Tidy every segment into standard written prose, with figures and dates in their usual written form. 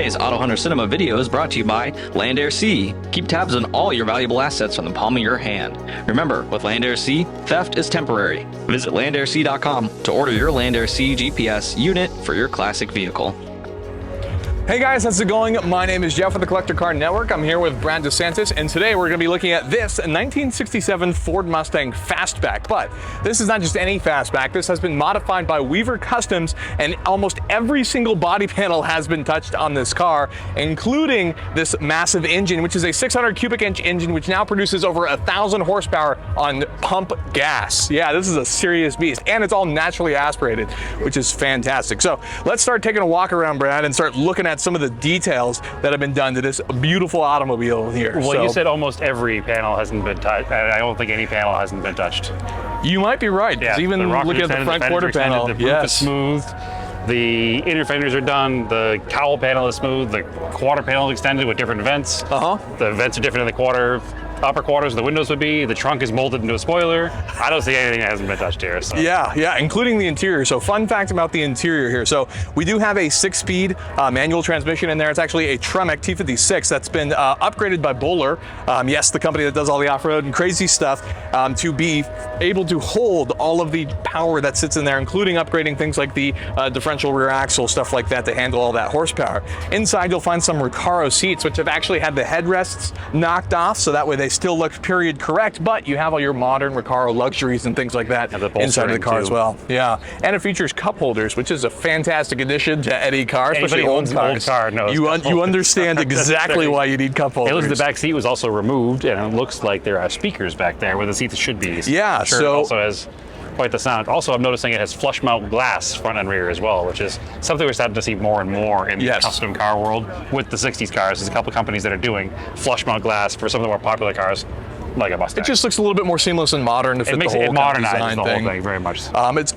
Today's AutoHunter Cinema video is brought to you by Land Air Sea. Keep tabs on all your valuable assets from the palm of your hand. Remember, with Land Air Sea, theft is temporary. Visit landairsea.com to order your Land Air Sea GPS unit for your classic vehicle. Hey guys, how's it going? My name is Jeff with the Collector Car Network. I'm here with Brad DeSantis, and today we're going to be looking at this 1967 Ford Mustang Fastback. But this is not just any Fastback. This has been modified by Weaver Customs, and almost every single body panel has been touched on this car, including this massive engine, which is a 600 cubic inch engine, which now produces over 1,000 horsepower on pump gas. Yeah, this is a serious beast, and it's all naturally aspirated, which is fantastic. So let's start taking a walk around, Brad, and start looking at some of the details that have been done to this beautiful automobile here. Well, you said almost every panel hasn't been touched. I don't think any panel hasn't been touched. You might be right. Yeah, even looking at the front quarter panel, the roof is smooth. The inner fenders are done. The cowl panel is smooth. The quarter panel is extended with different vents. The vents are different in the upper quarters. The windows would be. The trunk is molded into a spoiler. I don't see anything that hasn't been touched here. So. Yeah, including the interior. So fun fact about the interior here. So we do have a 6-speed manual transmission in there. It's actually a Tremec T56 that's been upgraded by Bowler. Yes, the company that does all the off-road and crazy stuff, to be able to hold all of the power that sits in there, including upgrading things like the differential rear axle, stuff like that, to handle all that horsepower. Inside, you'll find some Recaro seats, which have actually had the headrests knocked off, so that way they still look period correct, but you have all your modern Recaro luxuries and things like that inside of the car as well. Yeah, and it features cup holders, which is a fantastic addition to any car, especially old cars. You understand exactly why you need cup holders. It looks like the back seat was also removed, and it looks like there are speakers back there where the seats should be. Yeah, sure, so it also has quite the sound. Also, I'm noticing it has flush mount glass front and rear as well, which is something we're starting to see more and more in the custom car world with the 60s cars. There's a couple companies that are doing flush mount glass for some of the more popular cars, like a Mustang. It just looks a little bit more seamless and modern to fit the whole modernizes the whole thing very much.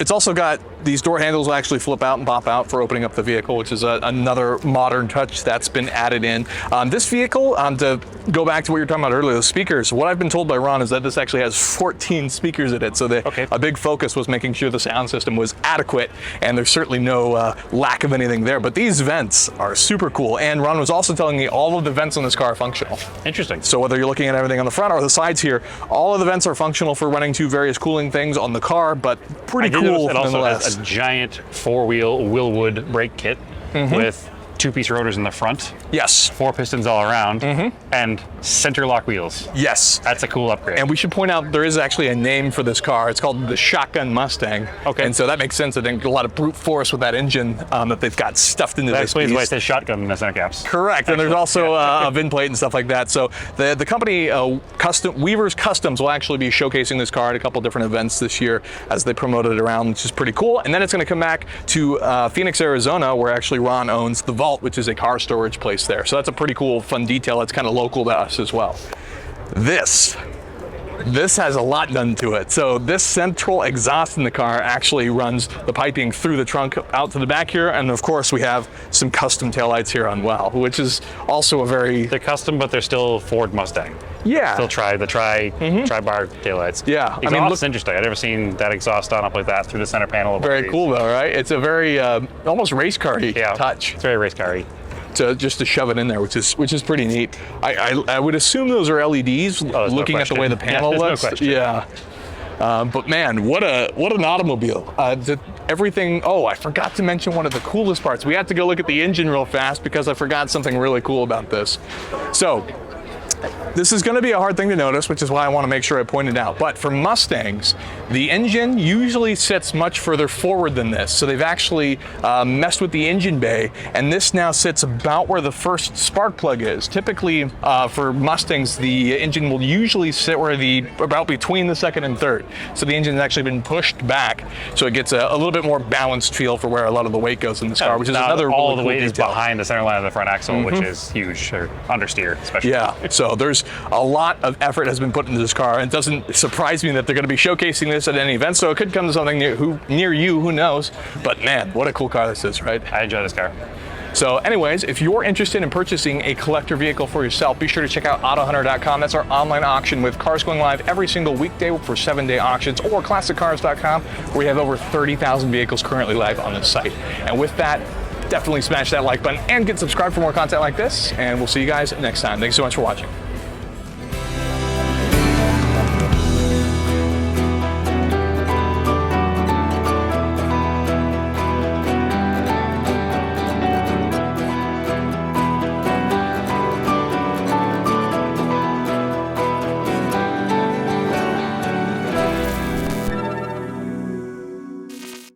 It's also got these door handles will actually flip out and pop out for opening up the vehicle, which is another modern touch that's been added in. This vehicle, to go back to what you were talking about earlier, the speakers, what I've been told by Ron is that this actually has 14 speakers in it. So a big focus was making sure the sound system was adequate, and there's certainly no lack of anything there. But these vents are super cool. And Ron was also telling me all of the vents on this car are functional. Interesting. So whether you're looking at everything on the front or the sides here, all of the vents are functional for running to various cooling things on the car, but pretty cool it also nonetheless. has a giant 4-wheel Wilwood brake kit with 2-piece rotors in the front. Yes. 4 pistons all around, and center lock wheels. Yes. That's a cool upgrade. And we should point out there is actually a name for this car. It's called the Shotgun Mustang. Okay. And so that makes sense. I think a lot of brute force with that engine that they've got stuffed into this beast. That explains why it says shotgun in the center caps. Correct. And there's also a VIN plate and stuff like that. So the company, Weaver's Customs, will actually be showcasing this car at a couple different events this year as they promote it around, which is pretty cool. And then it's going to come back to Phoenix, Arizona, where actually Ron owns the Vault, which is a car storage place there. So that's a pretty cool, fun detail. That's kind of local to us as well. This has a lot done to it. So this central exhaust in the car actually runs the piping through the trunk out to the back here. And of course we have some custom taillights here on well, which is also a very... They're custom, but they're still Ford Mustang. Yeah. Still tri-bar taillights. Yeah. Exhaust, I mean, interesting. I've never seen that exhaust on up like that through the center panel. Very cool though, right? It's a very almost race car-y touch. It's very race car-y. Just to shove it in there, which is pretty neat. I would assume those are LEDs, looking at the way the panel looks. No question. Yeah. But man, what an automobile. Everything, I forgot to mention one of the coolest parts. We had to go look at the engine real fast because I forgot something really cool about this. So, this is going to be a hard thing to notice, which is why I want to make sure I point it out. But for Mustangs, the engine usually sits much further forward than this. So they've actually messed with the engine bay, and this now sits about where the first spark plug is. Typically, for Mustangs, the engine will usually sit about between the second and third. So the engine's actually been pushed back, so it gets a little bit more balanced feel for where a lot of the weight goes in this car, which is another all really the cool weight detail. is behind the center line of the front axle, which is huge, or understeer especially. Yeah, so there's a lot of effort has been put into this car, and it doesn't surprise me that they're going to be showcasing this at any event, so it could come to something near you, who knows. But man, what a cool car this is, right? I enjoy this car. So anyways, if you're interested in purchasing a collector vehicle for yourself, be sure to check out AutoHunter.com. That's our online auction with cars going live every single weekday for 7-day auctions, or ClassicCars.com, where we have over 30,000 vehicles currently live on the site. And with that, definitely smash that like button and get subscribed for more content like this. And we'll see you guys next time. Thanks so much for watching.